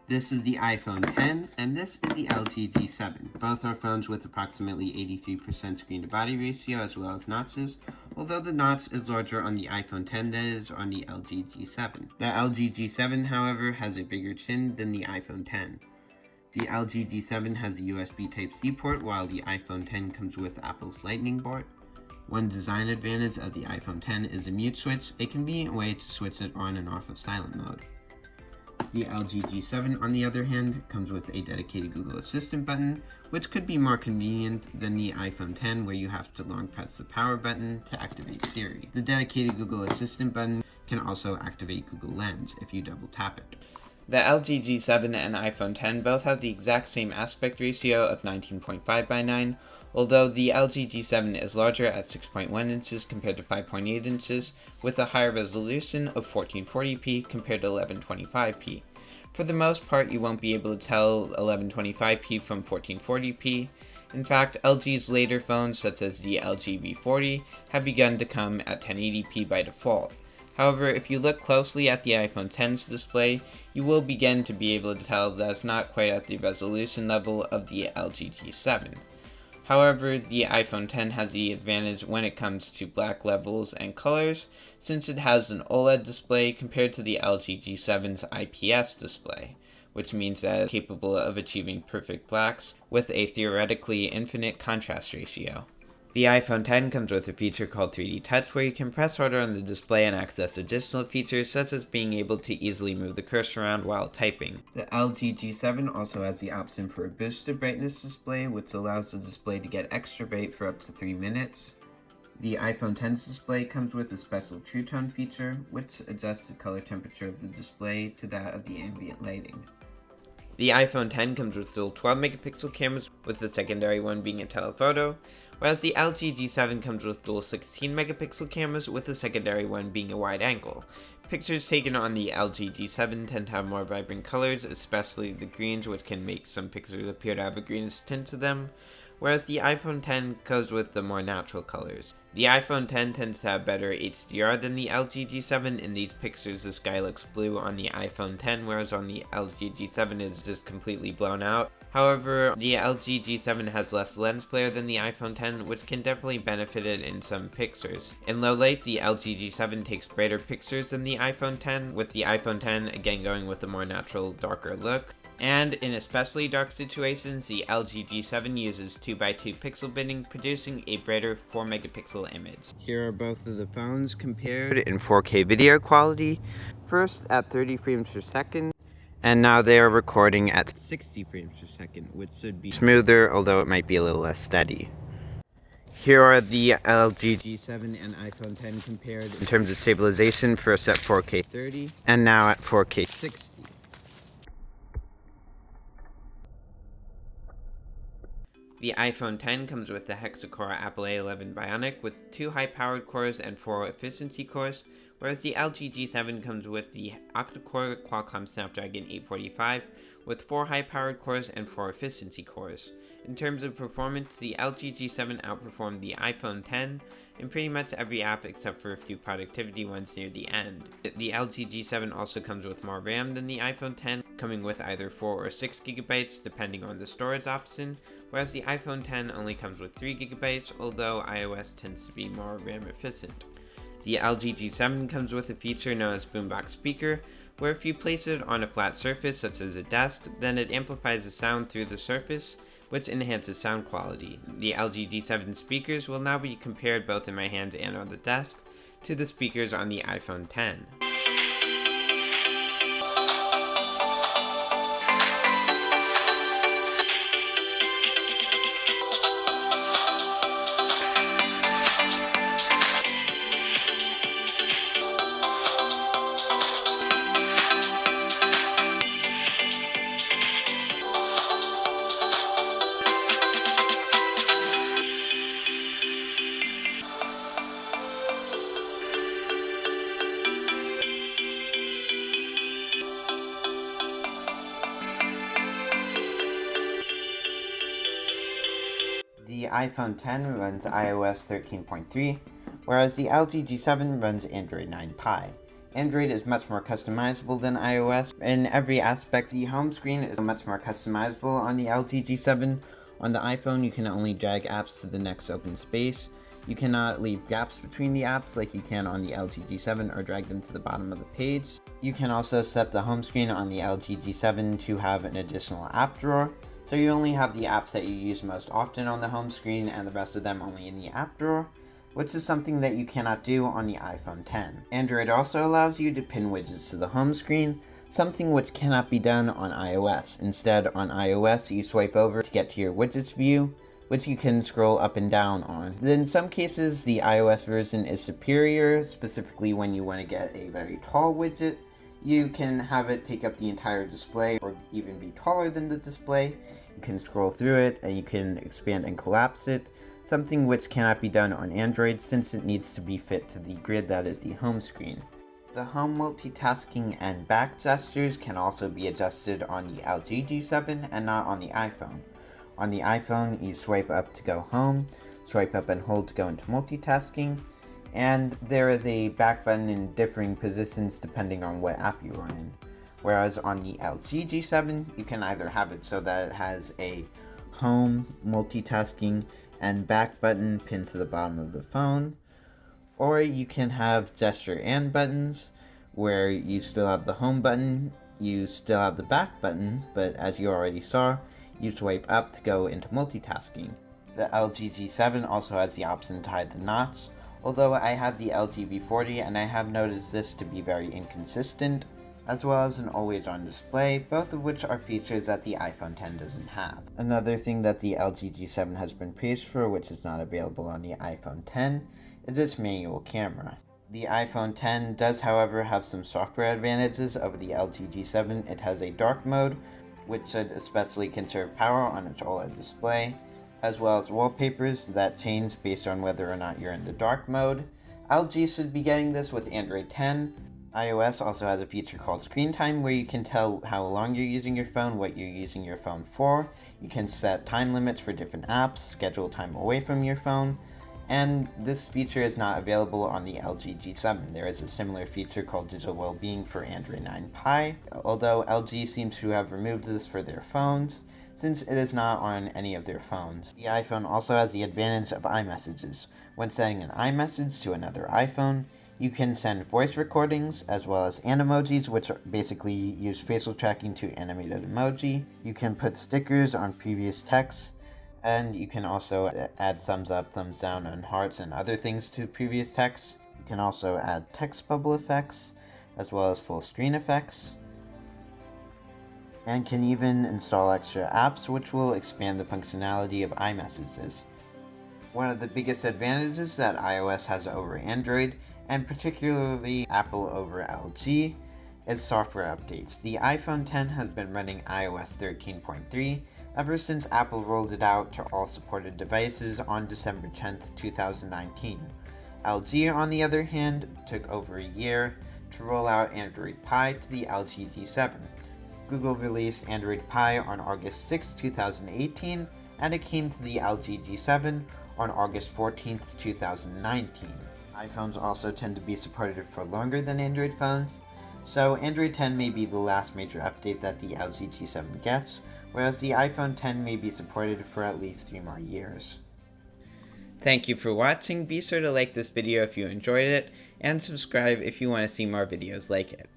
This is the iPhone 10, and this is the LG G7. Both are phones with approximately 83% screen-to-body ratio as well as notches, although the notch is larger on the iPhone 10 than it is on the LG G7. The LG G7, however, has a bigger chin than the iPhone 10. The LG G7 has a USB Type-C port, while the iPhone 10 comes with Apple's Lightning port. One design advantage of the iPhone 10 is a mute switch, a convenient way to switch it on and off of silent mode. The LG G7, on the other hand, comes with a dedicated Google Assistant button, which could be more convenient than the iPhone 10, where you have to long press the power button to activate Siri. The dedicated Google Assistant button can also activate Google Lens if you double tap it. The LG G7 and iPhone 10 both have the exact same aspect ratio of 19.5 by 9, although the LG G7 is larger at 6.1 inches compared to 5.8 inches, with a higher resolution of 1440p compared to 1125p. For the most part, you won't be able to tell 1125p from 1440p. In fact, LG's later phones, such as the LG V40, have begun to come at 1080p by default. However, if you look closely at the iPhone X's display, you will begin to be able to tell that it's not quite at the resolution level of the LG G7. However, the iPhone 10 has the advantage when it comes to black levels and colors, since it has an OLED display compared to the LG G7's IPS display, which means that it's capable of achieving perfect blacks with a theoretically infinite contrast ratio. The iPhone 10 comes with a feature called 3D Touch, where you can press harder on the display and access additional features such as being able to easily move the cursor around while typing. The LG G7 also has the option for a boosted brightness display, which allows the display to get extra bright for up to 3 minutes. The iPhone X's display comes with a special True Tone feature, which adjusts the color temperature of the display to that of the ambient lighting. The iPhone 10 comes with dual 12-megapixel cameras, with the secondary one being a telephoto, whereas the LG G7 comes with dual 16-megapixel cameras, with the secondary one being a wide angle. Pictures taken on the LG G7 tend to have more vibrant colors, especially the greens, which can make some pictures appear to have a greenish tint to them, whereas the iPhone 10 goes with the more natural colors. The iPhone 10 tends to have better HDR than the LG G7. In these pictures, the sky looks blue on the iPhone 10, whereas on the LG G7 it's just completely blown out. However, the LG G7 has less lens flare than the iPhone 10, which can definitely benefit it in some pictures. In low light, the LG G7 takes brighter pictures than the iPhone 10, with the iPhone 10 again going with a more natural, darker look. And in especially dark situations, the LG G7 uses 2x2 pixel binning, producing a brighter 4-megapixel image. Here are both of the phones compared in 4K video quality, first at 30 frames per second, and now they are recording at 60 frames per second, which should be smoother, although it might be a little less steady. Here are the LG G7 and iPhone 10 compared in terms of stabilization, first at 4K 30 and now at 4K 60. The iPhone 10 comes with the hexa-core Apple A11 Bionic with 2 high-powered cores and 4 efficiency cores, whereas the LG G7 comes with the octa-core Qualcomm Snapdragon 845 with 4 high-powered cores and 4 efficiency cores. In terms of performance, the LG G7 outperformed the iPhone 10 in pretty much every app except for a few productivity ones near the end. The LG G7 also comes with more RAM than the iPhone 10, coming with either 4 or 6 GB depending on the storage option, whereas the iPhone 10 only comes with 3 GB, although iOS tends to be more RAM efficient. The LG G7 comes with a feature known as Boombox Speaker, where if you place it on a flat surface such as a desk, then it amplifies the sound through the surface, which enhances sound quality. The LG G7 speakers will now be compared both in my hand and on the desk to the speakers on the iPhone 10. The iPhone 10 runs iOS 13.3, whereas the LG G7 runs Android 9 Pie. Android is much more customizable than iOS. In every aspect, the home screen is much more customizable on the LG G7. On the iPhone, you can only drag apps to the next open space. You cannot leave gaps between the apps like you can on the LG G7 or drag them to the bottom of the page. You can also set the home screen on the LG G7 to have an additional app drawer. So you only have the apps that you use most often on the home screen and the rest of them only in the app drawer, which is something that you cannot do on the iPhone X. Android also allows you to pin widgets to the home screen, something which cannot be done on iOS. Instead, on iOS, you swipe over to get to your widgets view, which you can scroll up and down on. In some cases, the iOS version is superior, specifically when you want to get a very tall widget. You can have it take up the entire display or even be taller than the display. You can scroll through it and you can expand and collapse it, something which cannot be done on Android since it needs to be fit to the grid that is the home screen. The home multitasking and back gestures can also be adjusted on the LG G7 and not on the iPhone. On the iPhone, you swipe up to go home, swipe up and hold to go into multitasking, and there is a back button in differing positions depending on what app you are in. Whereas on the LG G7, you can either have it so that it has a home, multitasking, and back button pinned to the bottom of the phone, or you can have gesture and buttons where you still have the home button, you still have the back button, but as you already saw, you swipe up to go into multitasking. The LG G7 also has the option to hide the notch, although I have the LG V40 and I have noticed this to be very inconsistent, as well as an always-on display, both of which are features that the iPhone X doesn't have. Another thing that the LG G7 has been praised for, which is not available on the iPhone X, is its manual camera. The iPhone X does, however, have some software advantages over the LG G7. It has a dark mode, which should especially conserve power on its OLED display, as well as wallpapers that change based on whether or not you're in the dark mode. LG should be getting this with Android 10. iOS also has a feature called Screen Time where you can tell how long you're using your phone, what you're using your phone for. You can set time limits for different apps, schedule time away from your phone, and this feature is not available on the LG G7. There is a similar feature called Digital Wellbeing for Android 9 Pie, although LG seems to have removed this for their phones, since it is not on any of their phones. The iPhone also has the advantage of iMessages. When sending an iMessage to another iPhone, you can send voice recordings as well as animojis, which basically use facial tracking to animate an emoji. You can put stickers on previous texts, and you can also add thumbs up, thumbs down, and hearts and other things to previous texts. You can also add text bubble effects as well as full screen effects, and can even install extra apps which will expand the functionality of iMessages. One of the biggest advantages that iOS has over Android, and particularly Apple over LG, is software updates. The iPhone X has been running iOS 13.3 ever since Apple rolled it out to all supported devices on December 10th, 2019. LG, on the other hand, took over a year to roll out Android Pie to the LG G7. Google released Android Pie on August 6, 2018, and it came to the LG G7 on August 14th, 2019. iPhones also tend to be supported for longer than Android phones, so Android 10 may be the last major update that the LG G7 gets, whereas the iPhone X may be supported for at least 3 more years. Thank you for watching. Be sure to like this video if you enjoyed it, and subscribe if you want to see more videos like it.